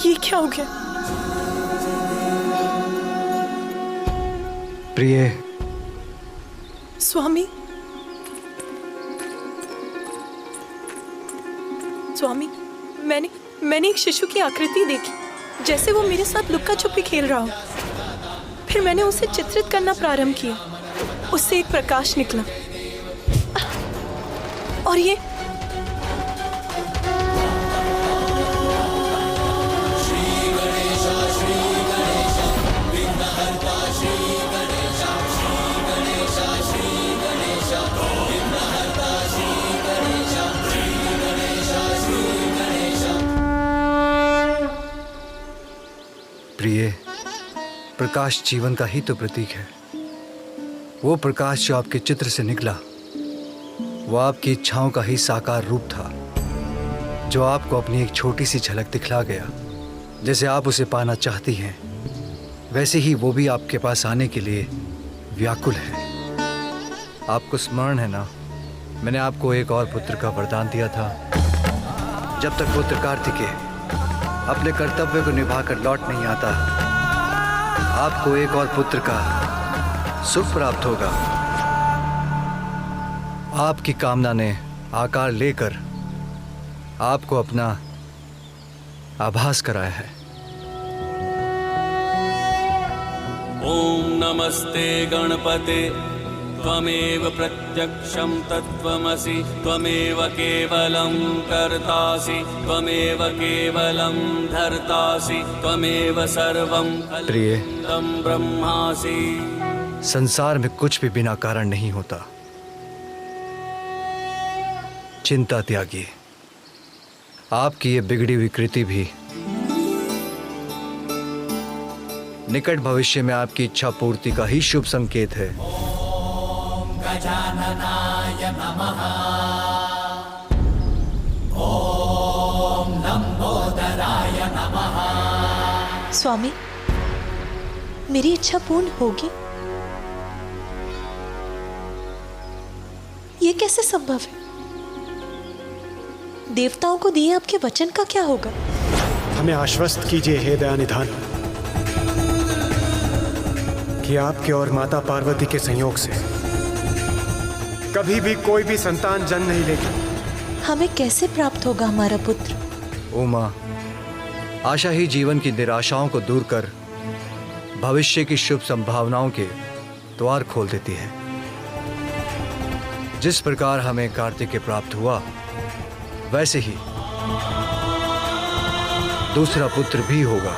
ये क्या हो गया? प्रिय। स्वामी, स्वामी, मैंने एक शिशु की आकृति देखी, जैसे वो मेरे साथ लुक्का छुपी खेल रहा हो। फिर मैंने उसे चित्रित करना प्रारंभ किया। उससे एक प्रकाश निकला और ये प्रिय, प्रकाश जीवन का ही तो प्रतीक है। वो प्रकाश जो आपके चित्र से निकला, वो आपकी इच्छाओं का ही साकार रूप था, जो आपको अपनी एक छोटी सी झलक दिखला गया। जैसे आप उसे पाना चाहती हैं, वैसे ही वो भी आपके पास आने के लिए व्याकुल है। आपको स्मरण है ना, मैंने आपको एक और पुत्र का वरदान दिया था। जब तक पुत्र कार्तिकेय अपने कर्तव्य को निभाकर लौट नहीं आता, आपको एक और पुत्र का सुख प्राप्त होगा। आपकी कामना ने आकार लेकर आपको अपना आभास कराया है। ओम नमस्ते गणपते त्वमेव प्रत्यक्षं तत्त्वमसि त्वमेव केवलं कर्तासि त्वमेव केवलं धर्तासि त्वमेव सर्वं खल्विदं ब्रह्मासि। संसार में कुछ भी बिना कारण नहीं होता। चिंता त्यागिए। आपकी ये बिगड़ी हुई कृति भी निकट भविष्य में आपकी इच्छा पूर्ति का ही शुभ संकेत है। ओम गजाननाय नमः। ओम लंबोदराय नमः। स्वामी, मेरी इच्छा पूर्ण होगी? ये कैसे संभव है? देवताओं को दिए आपके वचन का क्या होगा? हमें आश्वस्त कीजिए हे दयानिधान कि आपके और माता पार्वती के संयोग से कभी भी कोई भी संतान जन्म नहीं लेगी। हमें कैसे प्राप्त होगा हमारा पुत्र? उमा, आशा ही जीवन की निराशाओं को दूर कर भविष्य की शुभ संभावनाओं के द्वार खोल देती है। जिस प्रकार हमें कार्तिकेय प्राप्त हुआ, वैसे ही दूसरा पुत्र भी होगा।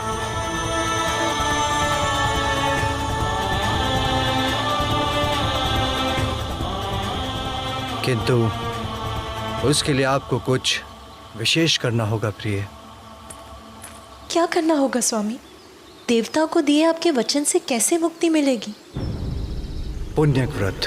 किंतु उसके लिए आपको कुछ विशेष करना होगा प्रिय। क्या करना होगा स्वामी? देवताओं को दिए आपके वचन से कैसे मुक्ति मिलेगी? पुण्यक व्रत।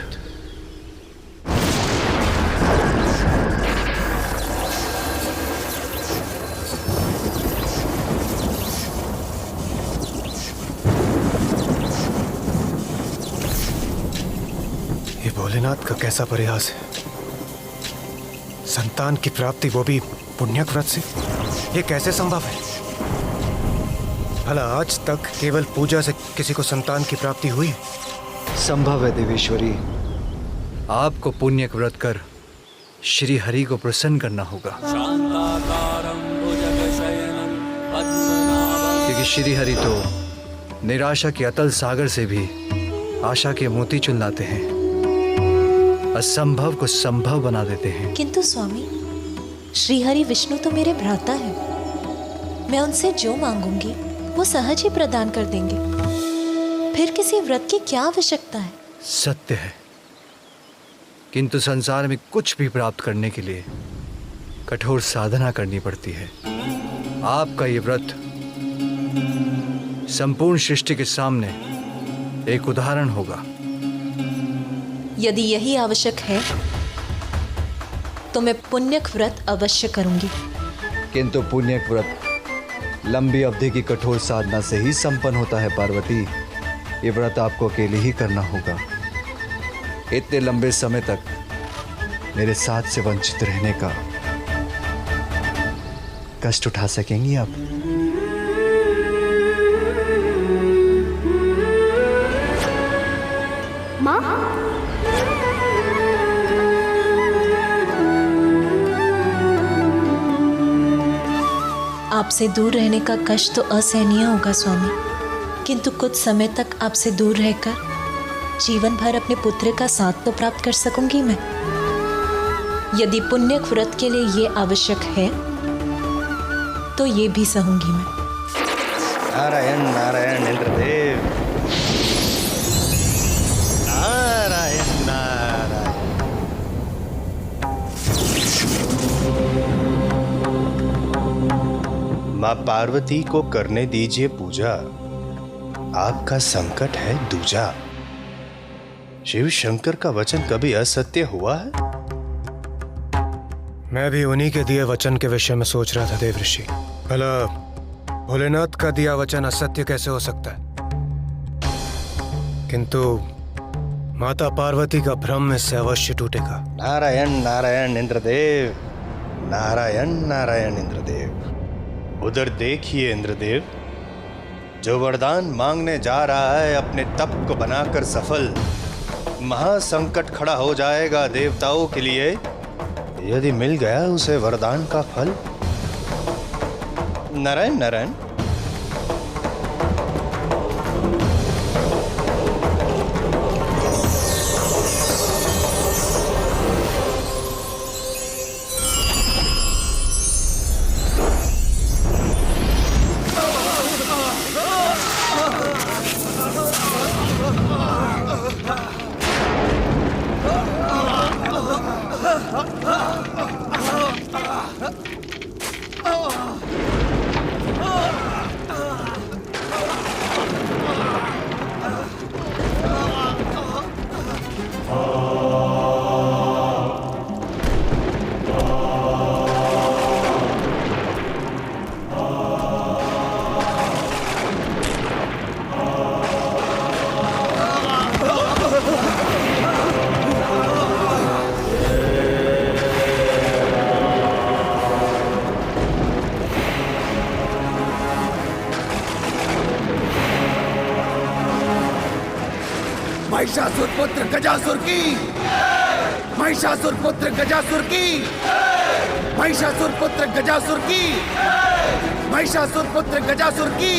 ये भोलेनाथ का कैसा प्रयास है। संतान की प्राप्ति, वो भी पुण्यक व्रत से। ये कैसे संभव है? भला आज तक केवल पूजा से किसी को संतान की प्राप्ति हुई? संभव है देवेश्वरी। आपको पुण्यक व्रत कर श्री हरि को प्रसन्न करना होगा, क्योंकि श्री हरि तो निराशा के अतल सागर से भी आशा के मोती चुन लाते हैं, असंभव को संभव बना देते हैं। किंतु स्वामी, श्रीहरि विष्णु तो मेरे भ्राता हैं। मैं उनसे जो मांगूंगी वो सहज ही प्रदान कर देंगे। फिर किसी व्रत की क्या आवश्यकता है? सत्य है, किंतु संसार में कुछ भी प्राप्त करने के लिए कठोर साधना करनी पड़ती है। आपका ये व्रत संपूर्ण सृष्टि के सामने एक उदाहरण होगा। यदि यही आवश्यक है तो मैं पुण्यक व्रत अवश्य करूंगी। किंतु पुण्यक व्रत लंबी अवधि की कठोर साधना से ही संपन्न होता है पार्वती। ये व्रत आपको अकेले ही करना होगा। इतने लंबे समय तक मेरे साथ से वंचित रहने का कष्ट उठा सकेंगी आप? आपसे दूर रहने का कष्ट तो असहनीय होगा स्वामी, किंतु कुछ समय तक आपसे दूर रहकर जीवन भर अपने पुत्र का साथ तो प्राप्त कर सकूंगी मैं। यदि पुण्य व्रत के लिए ये आवश्यक है तो ये भी सहूंगी मैं। नारायण नारायण इंद्रदेव, नारायण नारायण। माँ पार्वती को करने दीजिए पूजा, आपका संकट है दूजा। शिव शंकर का वचन कभी असत्य हुआ है? मैं भी उन्हीं के दिए वचन के विषय में सोच रहा था देव ऋषि। भला भोलेनाथ का दिया वचन असत्य कैसे हो सकता है? किंतु माता पार्वती का भ्रम इससे अवश्य टूटेगा। नारायण नारायण इंद्रदेव, नारायण नारायण इंद्रदेव। उधर देखिए इंद्रदेव, जो वरदान मांगने जा रहा है अपने तप को बनाकर सफल, महासंकट खड़ा हो जाएगा देवताओं के लिए यदि मिल गया उसे वरदान का फल। नारायण नारायण। महिषासुर पुत्र गजासुर की, महिषासुर पुत्र गजासुर की, महिषासुर पुत्र गजासुर की, महिषासुर पुत्र गजासुर की,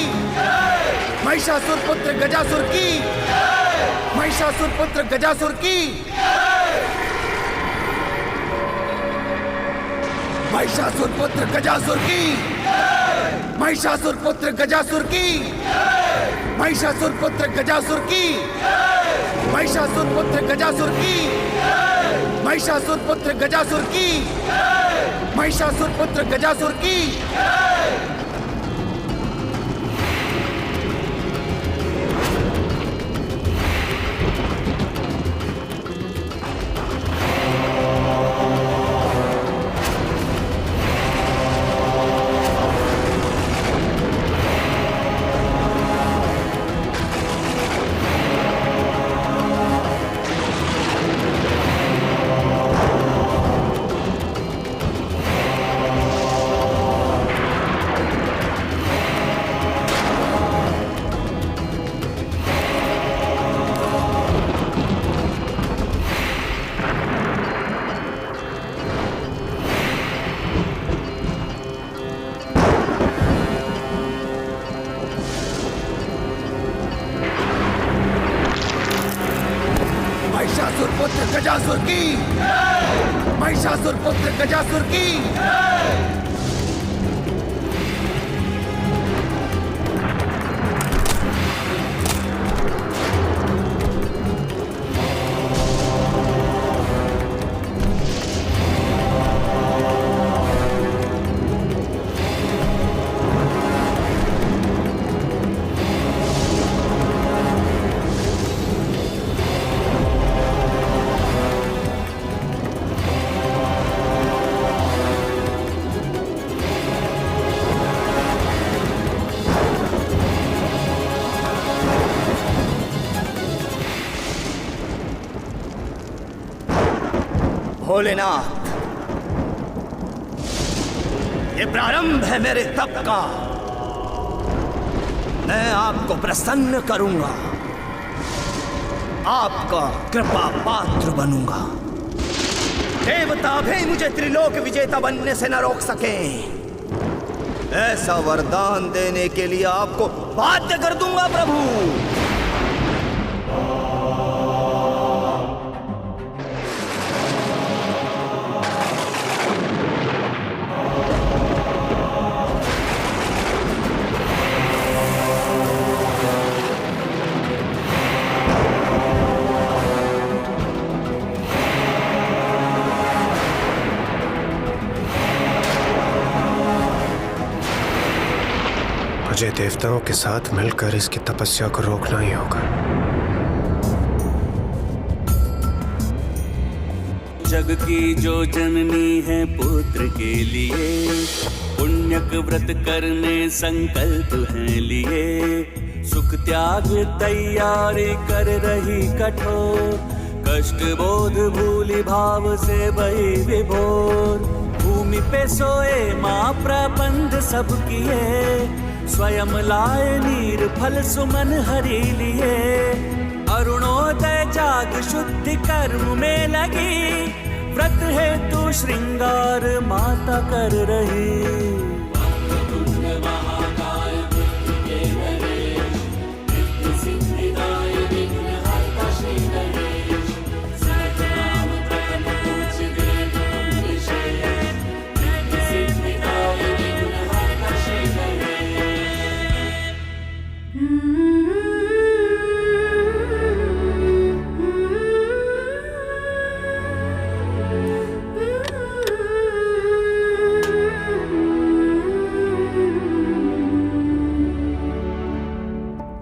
महिषासुर पुत्र गजासुर की, महिषासुर पुत्र गजासुर की, महिषासुर पुत्र गजासुर की, महिषासुर पुत्र गजासुर की, महिषासुर पुत्र गजासुर की, महिषासुर पुत्र गजासुर की, महिषासुर पुत्र गजासुर की, महिषासुर पुत्र गजासुर की। महिषासुर पुत्र गजासुर की, महिषासुर पुत्र गजासुर की। भोलेनाथ, ये प्रारंभ है मेरे तप का। मैं आपको प्रसन्न करूंगा, आपका कृपा पात्र बनूंगा। देवता भी मुझे त्रिलोक विजेता बनने से न रोक सके। ऐसा वरदान देने के लिए आपको बाध्य कर दूंगा प्रभु। मुझे देवताओं के साथ मिलकर इसकी तपस्या को रोकना ही होगा। जग की जो जननी है पुत्र के लिए, पुण्यक व्रत करने संकल्प है लिए। सुख त्याग तैयारी कर रही कठोर, कष्ट बोध भूली भाव से बही विभोर। भूमि पे सोए माँ प्रबंध सब किए, स्वयं लाए नीर फल सुमन हरि लिए। अरुणोदय जाग शुद्धि कर्म में लगी, व्रत है तू श्रृंगार माता कर रही।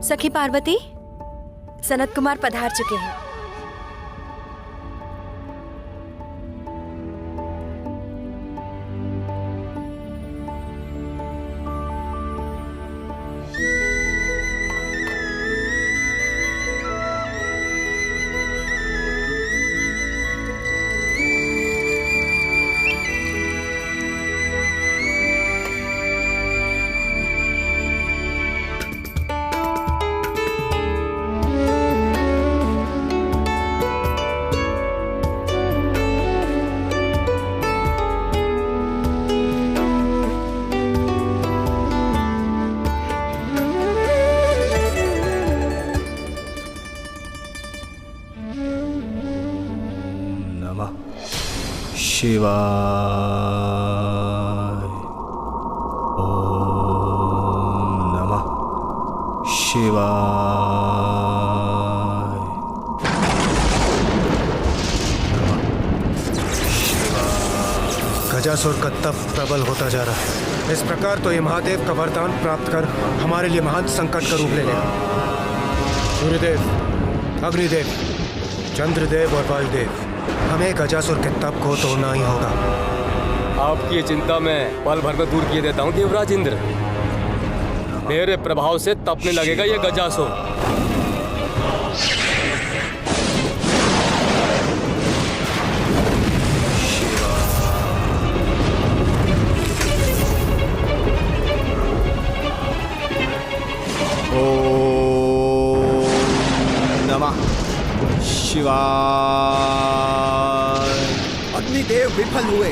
सखी पार्वती, सनत कुमार पधार चुके हैं। शिवाय। ओम नमः शिवाय। गजासुर का तप प्रबल होता जा रहा है। इस प्रकार तो ये महादेव का वरदान प्राप्त कर हमारे लिए महान संकट का रूप ले लेगा। सूर्यदेव, अग्निदेव, चंद्रदेव और वायुदेव, हमें गजासुर के तप को तोड़ना ही होगा। आपकी ये चिंता मैं पल भर में दूर किए देता हूँ देवराज इंद्र। मेरे प्रभाव से तपने लगेगा ये गजासुर। ओम नमः शिवाय। अग्निदेव विफल हुए,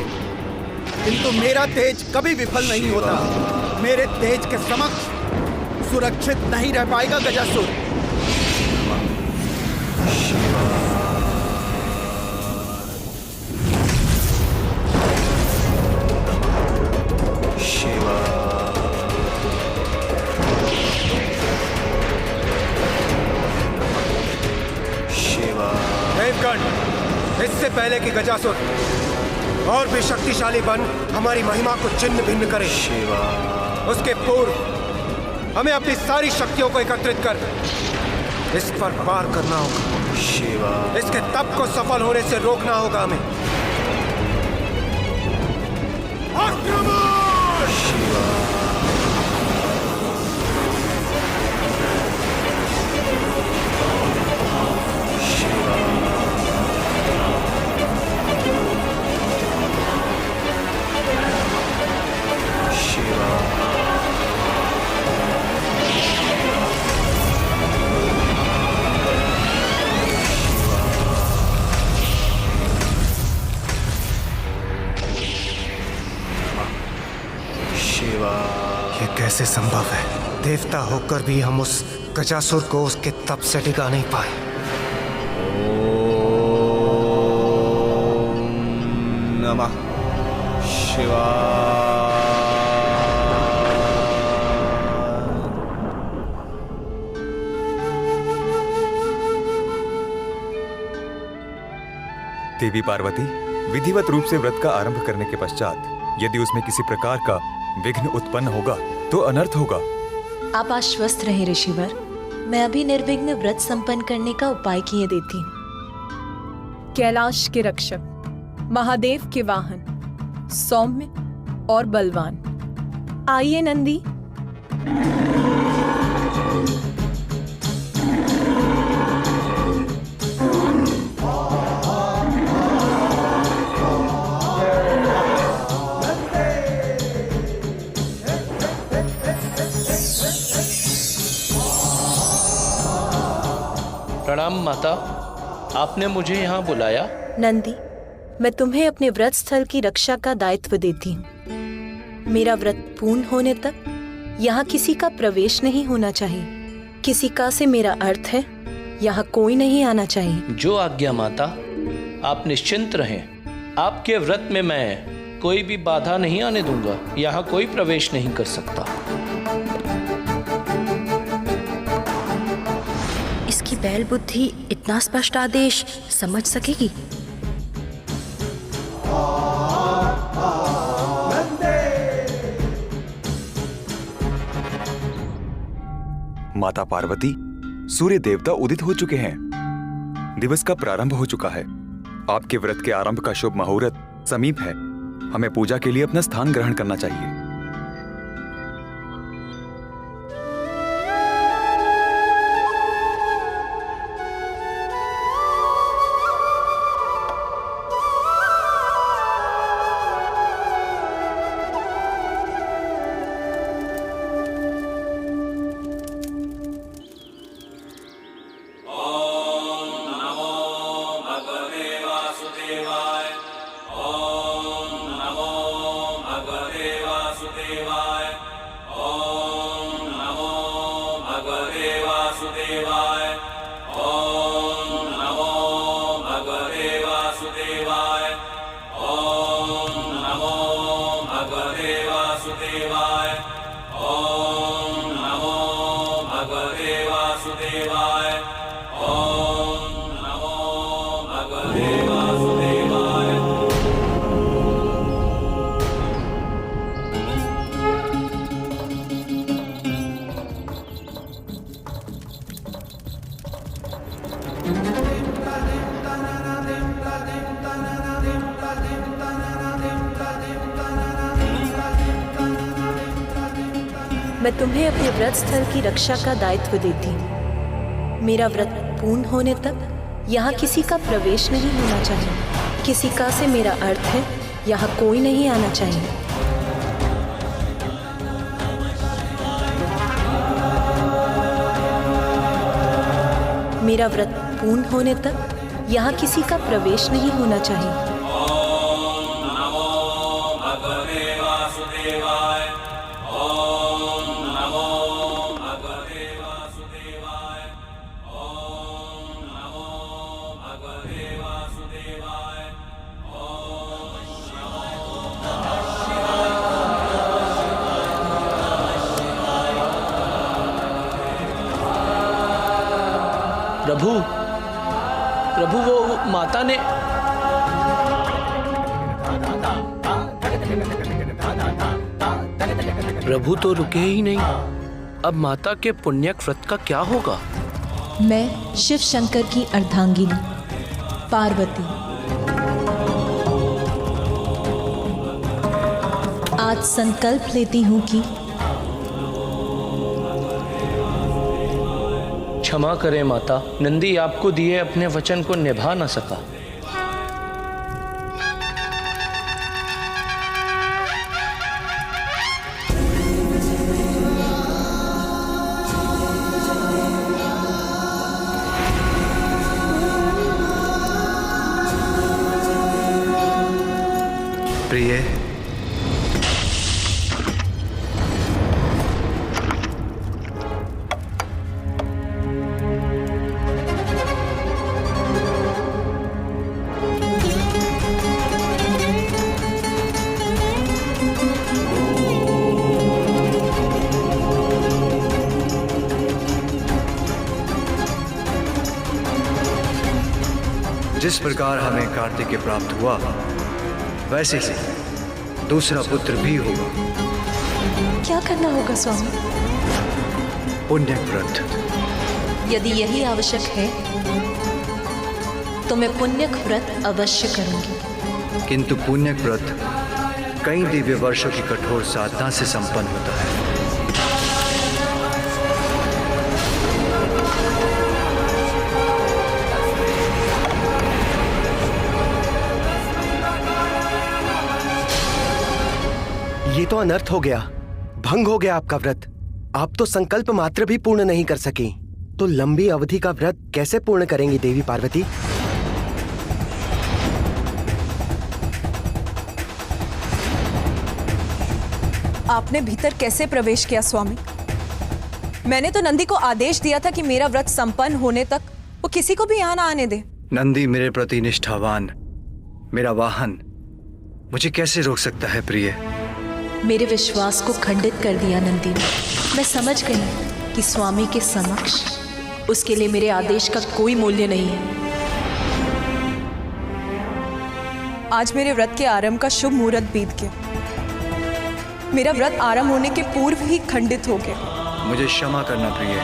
किंतु मेरा तेज कभी विफल नहीं होता। मेरे तेज के समक्ष सुरक्षित नहीं रह पाएगा गजासुर। इससे पहले कि गजासुर और भी शक्तिशाली बन हमारी महिमा को छिन्न भिन्न करे, उसके पूर्व हमें अपनी सारी शक्तियों को एकत्रित कर इस पर पार करना होगा। इसके तप को सफल होने से रोकना होगा हमें। शिवा ये कैसे संभव है? देवता होकर भी हम उस गजासुर को उसके तप से टिका नहीं पाए। ओम नमः शिवाय। देवी पार्वती, विधिवत रूप से व्रत का आरंभ करने के पश्चात यदि उसमें किसी प्रकार का विघ्न उत्पन्न होगा तो अनर्थ होगा। आप आश्वस्त रहें ऋषिवर, मैं अभी निर्विघ्न व्रत संपन्न करने का उपाय किए देती हूँ। कैलाश के रक्षक, महादेव के वाहन, सौम्य और बलवान, आइए नंदी। प्रणाम माता, आपने मुझे यहाँ बुलाया? नंदी, मैं तुम्हें अपने व्रत स्थल की रक्षा का दायित्व देती हूँ। मेरा व्रत पूर्ण होने तक यहाँ किसी का प्रवेश नहीं होना चाहिए। किसी का से मेरा अर्थ है यहाँ कोई नहीं आना चाहिए। जो आज्ञा माता, आप निश्चिंत रहें। आपके व्रत में मैं कोई भी बाधा नहीं आने दूंगा। यहाँ कोई प्रवेश नहीं कर सकता। इसकी बैल बुद्धि इतना स्पष्ट आदेश समझ सकेगी? माता पार्वती, सूर्य देवता उदित हो चुके हैं। दिवस का प्रारंभ हो चुका है। आपके व्रत के आरंभ का शुभ मुहूर्त समीप है। हमें पूजा के लिए अपना स्थान ग्रहण करना चाहिए। मैं तुम्हें अपने व्रत स्थल की रक्षा का दायित्व देती हूँ। मेरा व्रत पूर्ण होने तक यहाँ किसी का प्रवेश नहीं होना चाहिए। किसी का से मेरा अर्थ है यहाँ कोई नहीं आना चाहिए। मेरा व्रत पूर्ण होने तक यहाँ किसी का प्रवेश नहीं होना चाहिए। प्रभु, प्रभु वो माता ने... प्रभु तो रुके ही नहीं। अब माता के पुण्यक व्रत का क्या होगा? मैं शिव शंकर की अर्धांगिनी पार्वती आज संकल्प लेती हूँ कि क्षमा करें माता, नंदी आपको दिए अपने वचन को निभा न सका। प्रिय, जिस प्रकार हमें कार्तिकेय प्राप्त हुआ वैसे ही दूसरा पुत्र भी होगा। क्या करना होगा स्वामी? पुण्य व्रत। यदि यही आवश्यक है तो मैं पुण्यक व्रत अवश्य करूंगी। किंतु पुण्यक व्रत कई दिव्य वर्षों की कठोर साधना से संपन्न होता है। ये तो अनर्थ हो गया, भंग हो गया आपका व्रत। आप तो संकल्प मात्र भी पूर्ण नहीं कर सके, तो लंबी अवधि का व्रत कैसे पूर्ण करेंगी देवी पार्वती? आपने भीतर कैसे प्रवेश किया स्वामी? मैंने तो नंदी को आदेश दिया था कि मेरा व्रत संपन्न होने तक वो किसी को भी यहाँ ना आने दे। नंदी मेरे प्रति निष्ठावान, मेरा वाहन, मुझे कैसे रोक सकता है प्रिय? मेरे विश्वास को खंडित कर दिया नंदी ने। मैं समझ गई कि स्वामी के समक्ष उसके लिए मेरे आदेश का कोई मूल्य नहीं है। आज मेरे व्रत के आरंभ का शुभ मुहूर्त बीत गया। मेरा व्रत आरंभ होने के पूर्व ही खंडित हो गया। मुझे क्षमा करना प्रिय,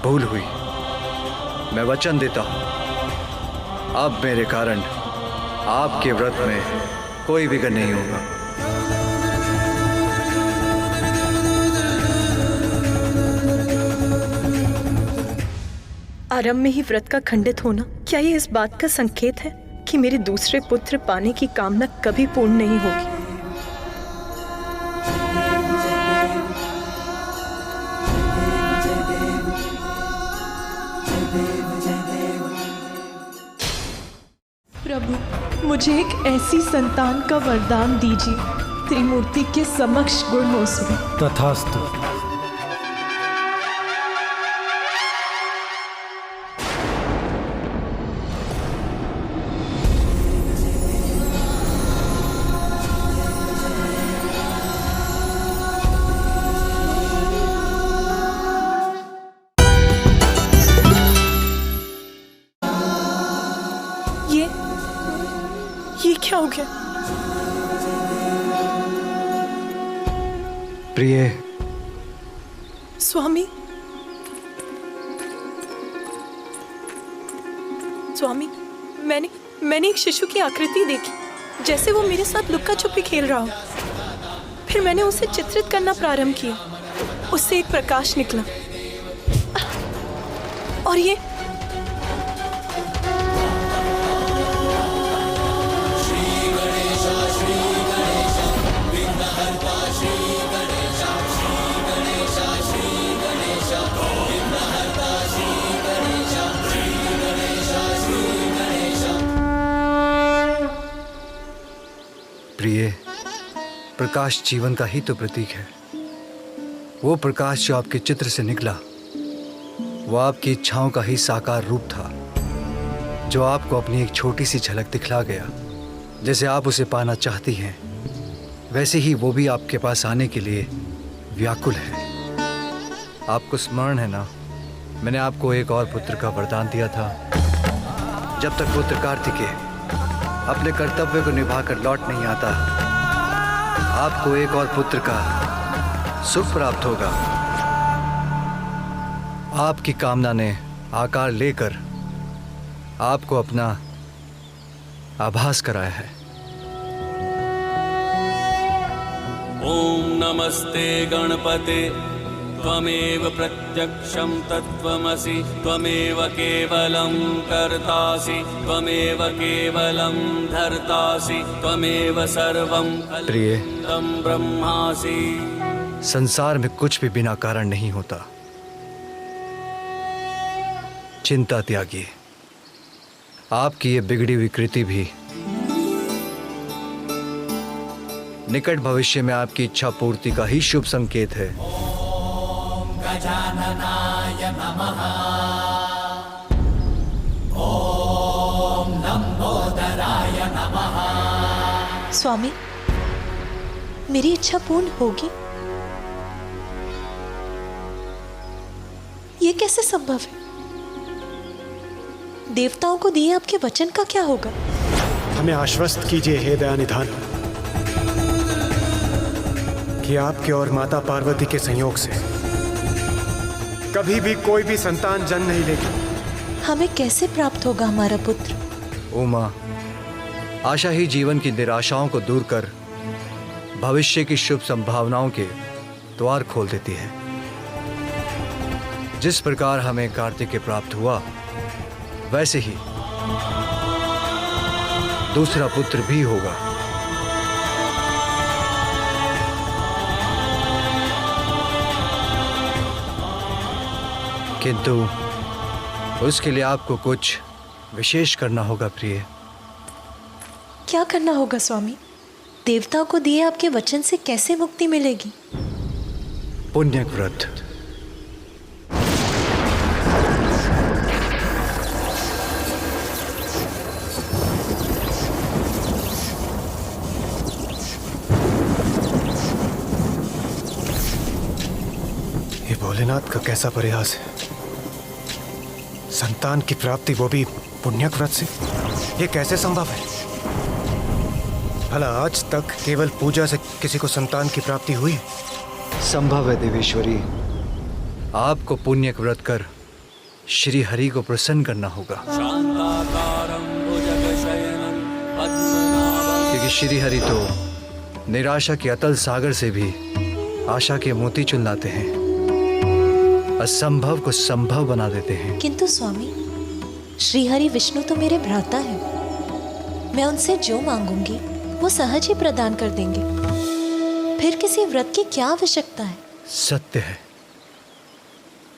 भूल हुई। मैं वचन देता हूं अब मेरे कारण आपके व्रत में कोई विघ्न नहीं होगा। आरंभ में ही व्रत का खंडित होना, क्या ये इस बात का संकेत है कि मेरे दूसरे पुत्र पाने की कामना कभी पूर्ण नहीं होगी? प्रभु, मुझे एक ऐसी संतान का वरदान दीजिए त्रिमूर्ति के समक्ष गुण हो सके। तथास्तु। ये क्या हो गया? प्रिय स्वामी, स्वामी, मैंने एक शिशु की आकृति देखी, जैसे वो मेरे साथ लुक्का छुपी खेल रहा हो। फिर मैंने उसे चित्रित करना प्रारंभ किया। उससे एक प्रकाश निकला और ये प्रिय, प्रकाश जीवन का ही तो प्रतीक है। वो प्रकाश जो आपके चित्र से निकला वो आपकी इच्छाओं का ही साकार रूप था, जो आपको अपनी एक छोटी सी झलक दिखला गया। जैसे आप उसे पाना चाहती हैं वैसे ही वो भी आपके पास आने के लिए व्याकुल है। आपको स्मरण है ना, मैंने आपको एक और पुत्र का वरदान दिया था। जब तक पुत्र कार्तिकेय अपने कर्तव्य को निभाकर लौट नहीं आता, आपको एक और पुत्र का सुख प्राप्त होगा। आपकी कामना ने आकार लेकर आपको अपना आभास कराया है। ओम नमस्ते गणपते त्वमेव प्रत्यक्षं तत्त्वमसि त्वमेव केवलं कर्तासि त्वमेव केवलं धर्तासि त्वमेव सर्वं कल्पितं ब्रह्मासि। संसार में कुछ भी बिना कारण नहीं होता। चिंता त्यागिए। आपकी ये बिगड़ी हुई कृति भी निकट भविष्य में आपकी इच्छा पूर्ति का ही शुभ संकेत है। गजाननाय नमः। ओम लंबोदराय नमः। स्वामी, मेरी इच्छा पूर्ण होगी? ये कैसे संभव है? देवताओं को दिए आपके वचन का क्या होगा? हमें आश्वस्त कीजिए हे दयानिधान कि आपके और माता पार्वती के संयोग से कभी भी कोई भी संतान जन्म नहीं लेगी। हमें कैसे प्राप्त होगा हमारा पुत्र? उमा, आशा ही जीवन की निराशाओं को दूर कर भविष्य की शुभ संभावनाओं के द्वार खोल देती है। जिस प्रकार हमें कार्तिकेय प्राप्त हुआ, वैसे ही दूसरा पुत्र भी होगा। किंतु उसके लिए आपको कुछ विशेष करना होगा प्रिय। क्या करना होगा स्वामी? देवताओं को दिए आपके वचन से कैसे मुक्ति मिलेगी? पुण्य व्रत। ये भोलेनाथ का कैसा प्रयास है। संतान की प्राप्ति वो भी पुण्यक व्रत से, ये कैसे संभव है? भला आज तक केवल पूजा से किसी को संतान की प्राप्ति हुई है? संभव है देवेश्वरी। आपको पुण्यक व्रत कर श्री हरि को प्रसन्न करना होगा, क्योंकि श्री हरि तो निराशा के अतल सागर से भी आशा के मोती चुन लाते हैं, असंभव को संभव बना देते हैं। किंतु स्वामी, श्रीहरि विष्णु तो मेरे भ्राता हैं। मैं उनसे जो मांगूंगी वो सहज ही प्रदान कर देंगे। फिर किसी व्रत की क्या आवश्यकता है? सत्य है,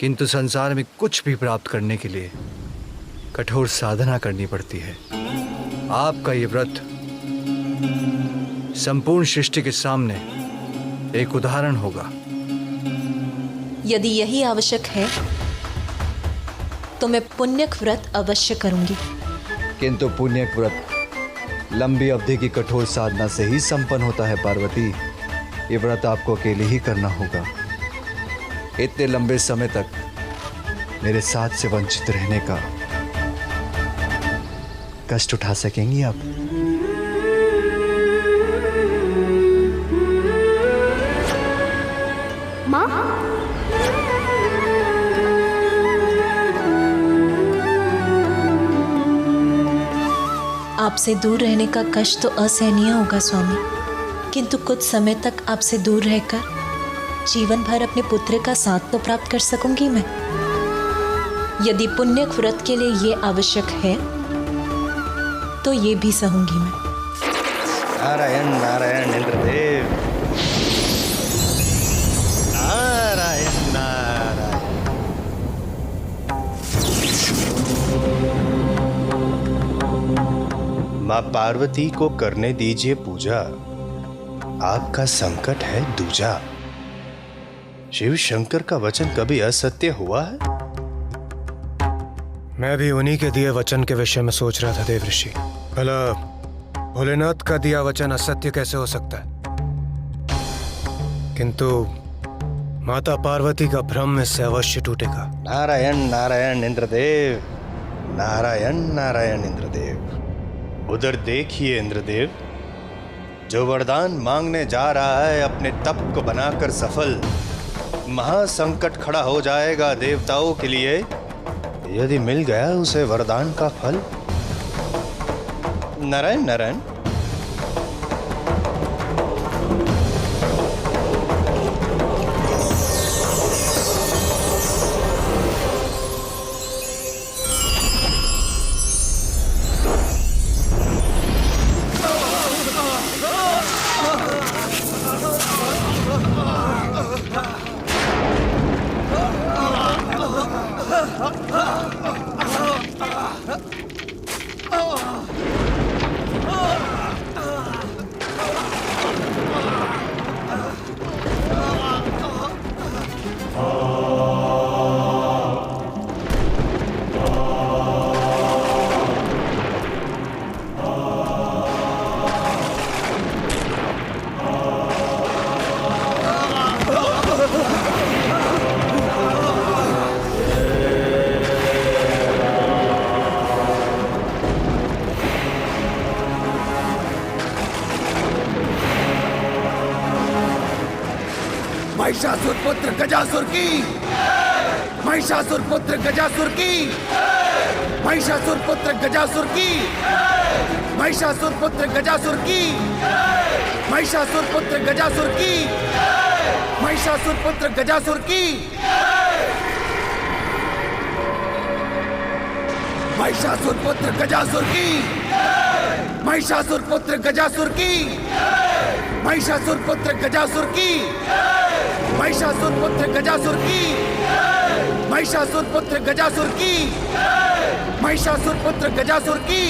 किंतु संसार में कुछ भी प्राप्त करने के लिए कठोर साधना करनी पड़ती है। आपका ये व्रत संपूर्ण सृष्टि के सामने एक उदाहरण होगा। यदि यही आवश्यक है तो मैं पुण्यक व्रत अवश्य करूंगी। किंतु पुण्यक व्रत लंबी अवधि की कठोर साधना से ही संपन्न होता है पार्वती। ये व्रत आपको अकेले ही करना होगा। इतने लंबे समय तक मेरे साथ से वंचित रहने का कष्ट उठा सकेंगी आप? माँ, आपसे दूर रहने का कष्ट तो असहनीय होगा स्वामी, किंतु कुछ समय तक आपसे दूर रहकर जीवन भर अपने पुत्र का साथ तो प्राप्त कर सकूंगी मैं। यदि पुण्यक व्रत के लिए ये आवश्यक है तो ये भी सहूंगी मैं। नारायण नारायण इंद्रदेव, नारायण नारायण। माँ पार्वती को करने दीजिए पूजा, आपका संकट है दूजा। शिव शंकर का वचन कभी असत्य हुआ है? मैं भी उन्हीं के दिए वचन के विषय में सोच रहा था देव ऋषि। भला भोलेनाथ का दिया वचन असत्य कैसे हो सकता है? किंतु माता पार्वती का भ्रम इससे अवश्य टूटेगा। नारायण नारायण इंद्रदेव, नारायण नारायण इंद्रदेव। उधर देखिए इंद्रदेव, जो वरदान मांगने जा रहा है अपने तप को बनाकर सफल, महासंकट खड़ा हो जाएगा देवताओं के लिए यदि मिल गया उसे वरदान का फल। नारायण नारायण। महिषासुर पुत्र गजासुर की, महिषासुर पुत्र गजासुर की, महिषासुर पुत्र गजासुर की, महिषासुर पुत्र गजासुर की, महिषासुर पुत्र गजासुर की, महिषासुर पुत्र गजासुर की, महिषासुर पुत्र गजासुर की, महिषासुर पुत्र गजासुर की, महिषासुर पुत्र गजासुर की, महिषासुर पुत्र गजासुर की, महिषासुर पुत्र गजासुर की, महिषासुर पुत्र गजासुर की।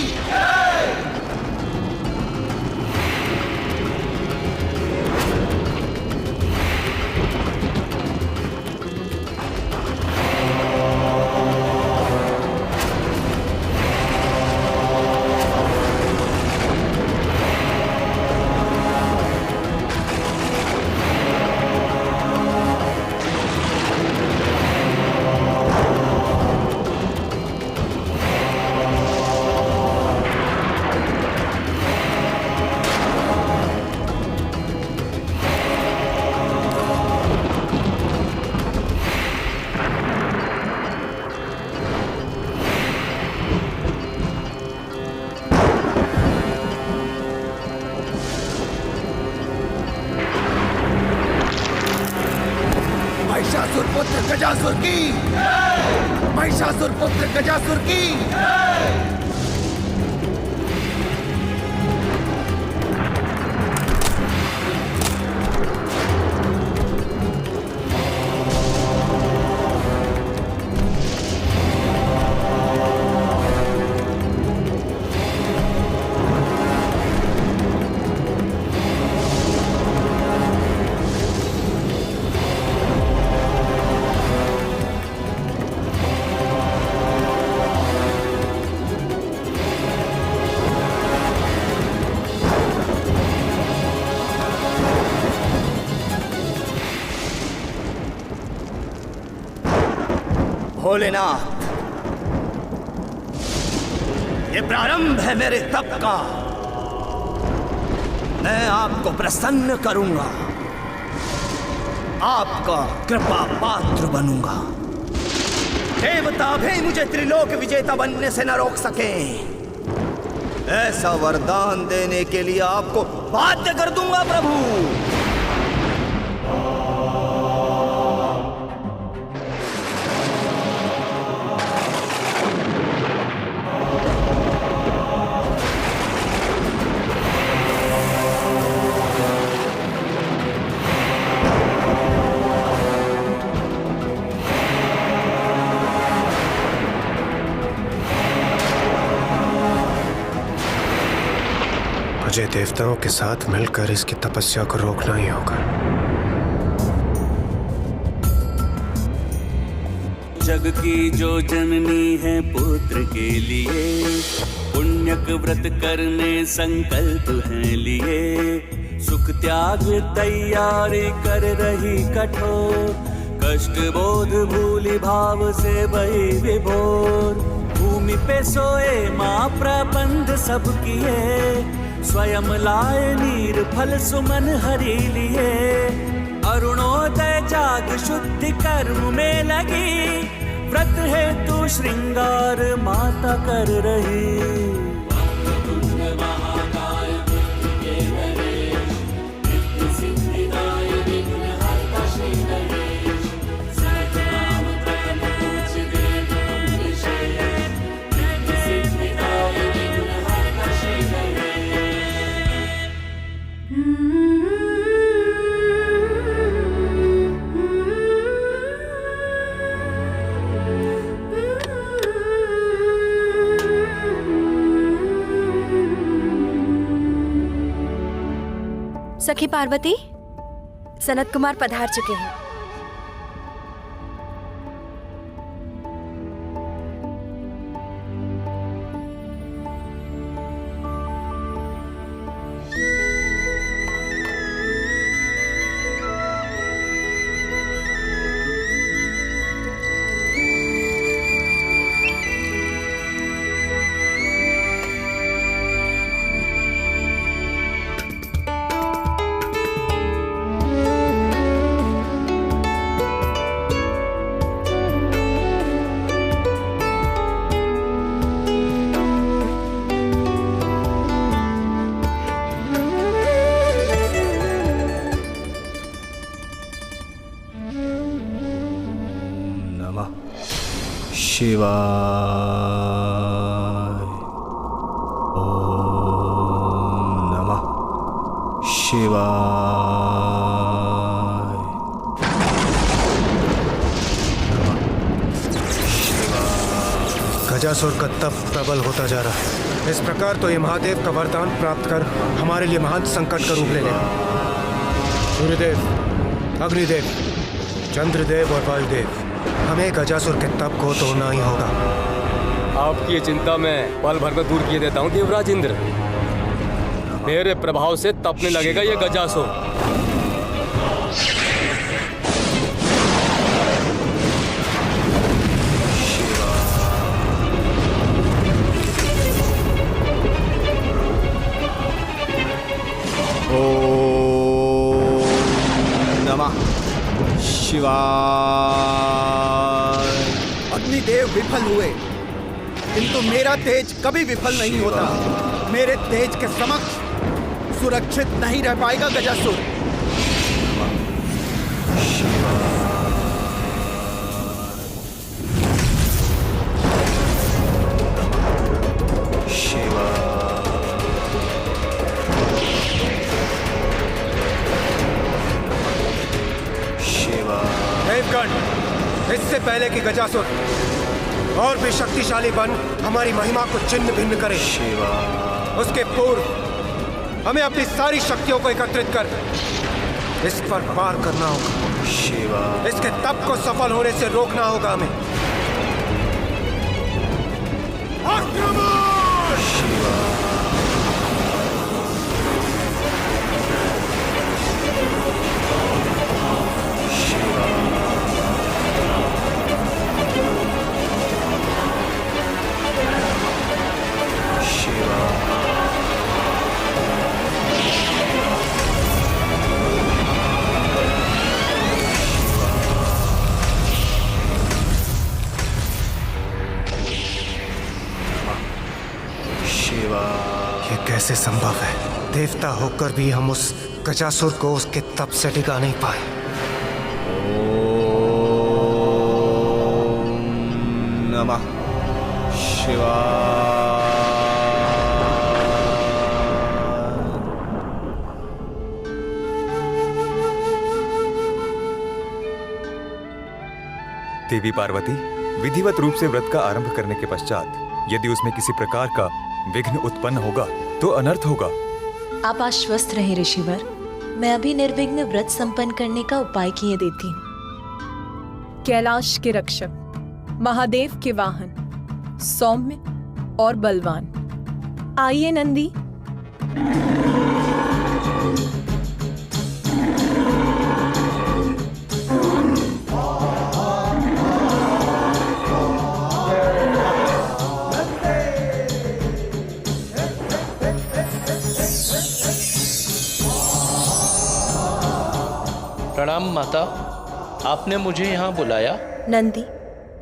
महिषासुर पुत्र गजासुर की, महिषासुर पुत्र गजासुर की। भोलेनाथ, ये प्रारंभ है मेरे तप का। मैं आपको प्रसन्न करूंगा, आपका कृपा पात्र बनूंगा। देवता भी मुझे त्रिलोक विजेता बनने से न रोक सके। ऐसा वरदान देने के लिए आपको बाध्य कर दूंगा प्रभु। मुझे देवताओं के साथ मिलकर इसकी तपस्या को रोकना ही होगा। जग की जो जननी है पुत्र के लिए, पुण्यक व्रत करने संकल्प है लिए। सुख त्याग तैयारी कर रही कठोर, कष्ट बोध भूली भाव से भई विभोर। भूमि पे सोए माँ प्रबंध सब किए, स्वयं लाए नीर फल सुमन हरि लिए। अरुणोदय जाग शुद्धि कर्म में लगी, व्रत है तू श्रृंगार माता कर रही। सखी पार्वती, सनत कुमार पधार चुके हैं। शिवाय। ओम नमः शिवाय। गजासुर का तप प्रबल होता जा रहा है। इस प्रकार तो ये महादेव का वरदान प्राप्त कर हमारे लिए महान संकट का रूप ले लेगा। सूर्यदेव, अग्निदेव, चंद्रदेव और वायुदेव, हमें गजासुर के तप को तोड़ना ही होगा। आपकी ये चिंता मैं पल भर में दूर किए देता हूँ देवराज इंद्र। मेरे प्रभाव से तपने लगेगा ये गजासुर। ओम नमः शिवाय। अग्निदेव विफल हुए, किंतु मेरा तेज कभी विफल नहीं होता। मेरे तेज के समक्ष सुरक्षित नहीं रह पाएगा गजासुर। इससे पहले कि गजासुर और भी शक्तिशाली बन हमारी महिमा को छिन्न भिन्न करे, उसके पूर्व हमें अपनी सारी शक्तियों को एकत्रित कर इस पर पार करना होगा। इसके तप को सफल होने से रोकना होगा हमें। आक्रमण! कैसे संभव है? देवता होकर भी हम उस गजासुर को उसके तप से टिका नहीं पाए। ओम नमः शिवाय। देवी पार्वती, विधिवत रूप से व्रत का आरंभ करने के पश्चात यदि उसमें किसी प्रकार का विघ्न उत्पन्न होगा तो अनर्थ होगा। आप आश्वस्त रहें ऋषिवर, मैं अभी निर्विघ्न व्रत संपन्न करने का उपाय किए देती हूँ। कैलाश के रक्षक, महादेव के वाहन, सौम्य और बलवान, आइए नंदी। प्रणाम माता, आपने मुझे यहाँ बुलाया? नंदी,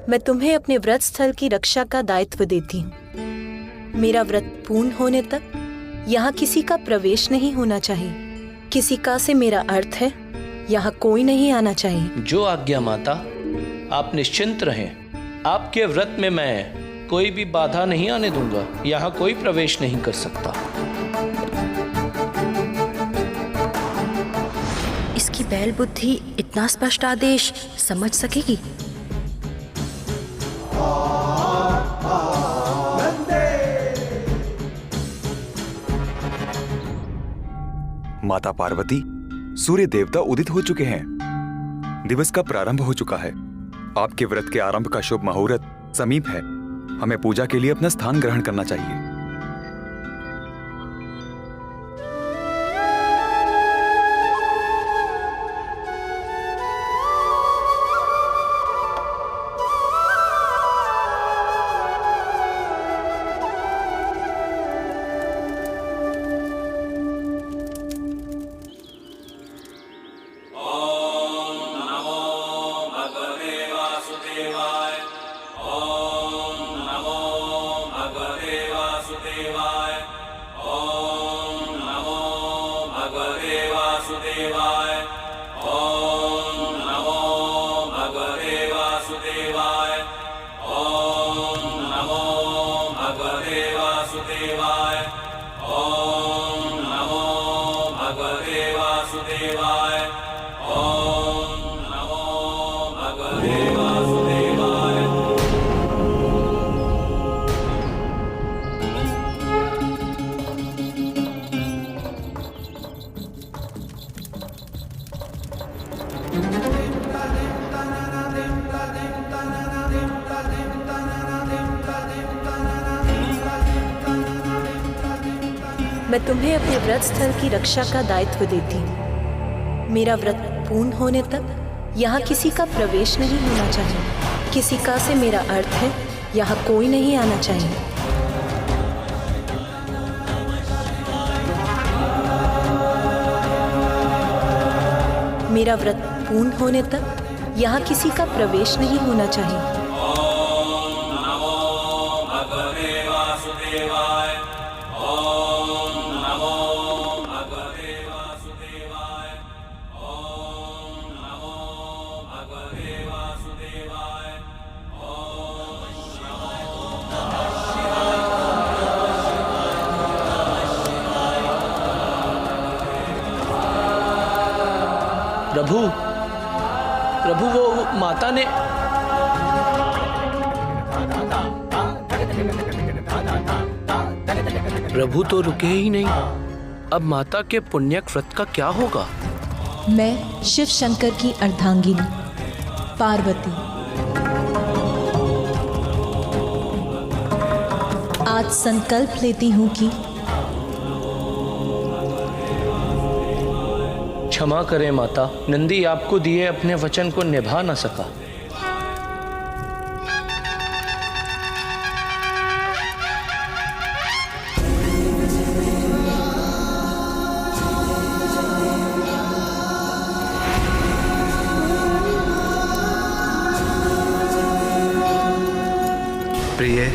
मैं तुम्हें अपने व्रत स्थल की रक्षा का दायित्व देती हूँ। मेरा व्रत पूर्ण होने तक यहाँ किसी का प्रवेश नहीं होना चाहिए। किसी का से मेरा अर्थ है यहाँ कोई नहीं आना चाहिए। जो आज्ञा माता, आप निश्चिंत रहें। आपके व्रत में मैं कोई भी बाधा नहीं आने दूंगा। यहाँ कोई प्रवेश नहीं कर सकता। इसकी बैल बुद्धि इतना स्पष्ट आदेश समझ सकेगी? माता पार्वती, सूर्य देवता उदित हो चुके हैं। दिवस का प्रारंभ हो चुका है। आपके व्रत के आरंभ का शुभ मुहूर्त समीप है। हमें पूजा के लिए अपना स्थान ग्रहण करना चाहिए। मैं तुम्हें अपने व्रत स्थल की रक्षा का दायित्व देती हूँ। मेरा व्रत पूर्ण होने तक यहाँ किसी का प्रवेश नहीं होना चाहिए। किसी का से मेरा अर्थ है यहाँ कोई नहीं आना चाहिए। मेरा व्रत पूर्ण होने तक यहाँ किसी का प्रवेश नहीं होना चाहिए। प्रभु, प्रभु वो माता ने प्रभु तो रुके ही नहीं। अब माता के पुण्यक व्रत का क्या होगा? मैं शिव शंकर की अर्धांगिनी पार्वती आज संकल्प लेती हूँ कि क्षमा करें माता, नंदी आपको दिए अपने वचन को निभा न सका। प्रिय,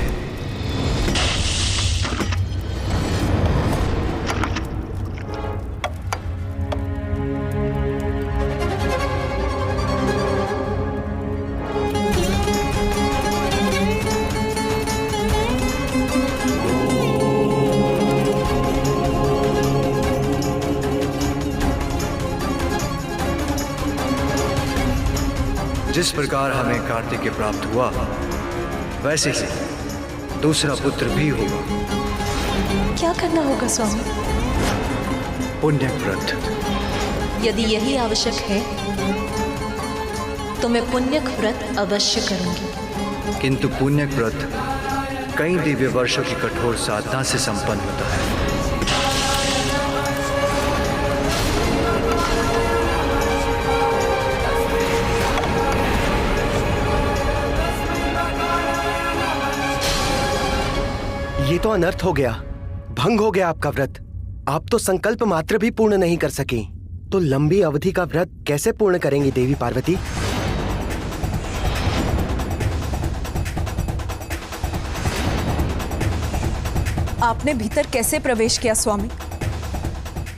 जिस प्रकार हमें कार्तिकेय प्राप्त हुआ वैसे ही दूसरा पुत्र भी होगा। क्या करना होगा स्वामी? पुण्य व्रत। यदि यही आवश्यक है तो मैं पुण्यक व्रत अवश्य करूंगी। किंतु पुण्यक व्रत कई दिव्य वर्षों की कठोर साधना से संपन्न होता है। ये तो अनर्थ हो गया, भंग हो गया आपका व्रत। आप तो संकल्प मात्र भी पूर्ण नहीं कर सके, तो लंबी अवधि का व्रत कैसे पूर्ण करेंगी देवी पार्वती? आपने भीतर कैसे प्रवेश किया स्वामी?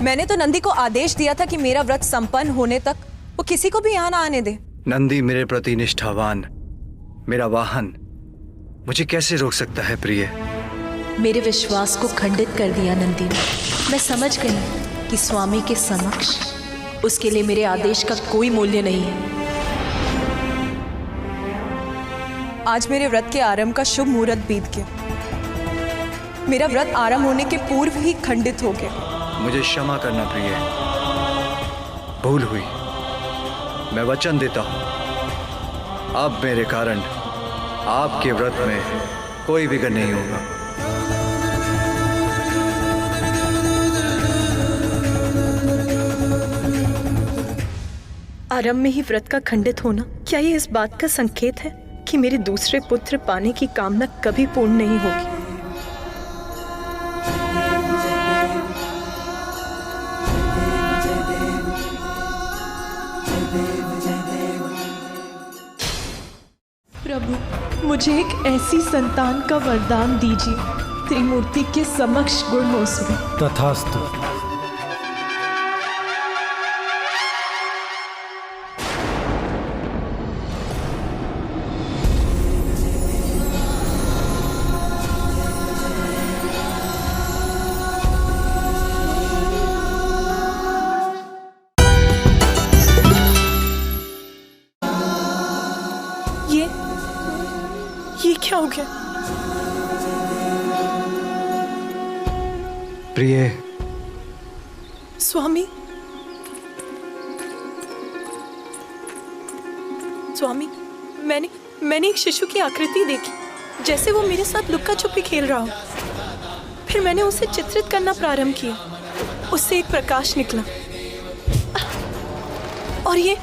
मैंने तो नंदी को आदेश दिया था कि मेरा व्रत संपन्न होने तक वो किसी को भी यहाँ ना आने दे। नंदी मेरे प्रति निष्ठावान, मेरा वाहन, मुझे कैसे रोक सकता है प्रिय? मेरे विश्वास को खंडित कर दिया नंदी ने। मैं समझ गई कि स्वामी के समक्ष उसके लिए मेरे आदेश का कोई मूल्य नहीं है। आज मेरे व्रत के आरंभ का शुभ मुहूर्त बीत गया। मेरा व्रत आरंभ होने के पूर्व ही खंडित हो गया। मुझे क्षमा करना प्रिय, भूल हुई। मैं वचन देता हूं अब मेरे कारण आपके व्रत में कोई विघ्न नहीं होगा। आरंभ में ही व्रत का खंडित होना, क्या ये इस बात का संकेत है कि मेरे दूसरे पुत्र पाने की कामना कभी पूर्ण नहीं होगी? प्रभु, मुझे एक ऐसी संतान का वरदान दीजिए त्रिमूर्ति के समक्ष गुण हो सके। तथास्तु। ये क्या हो गया? प्रिय, स्वामी, स्वामी, मैंने एक शिशु की आकृति देखी, जैसे वो मेरे साथ लुक्का छुपी खेल रहा हो। फिर मैंने उसे चित्रित करना प्रारंभ किया। उससे एक प्रकाश निकला और ये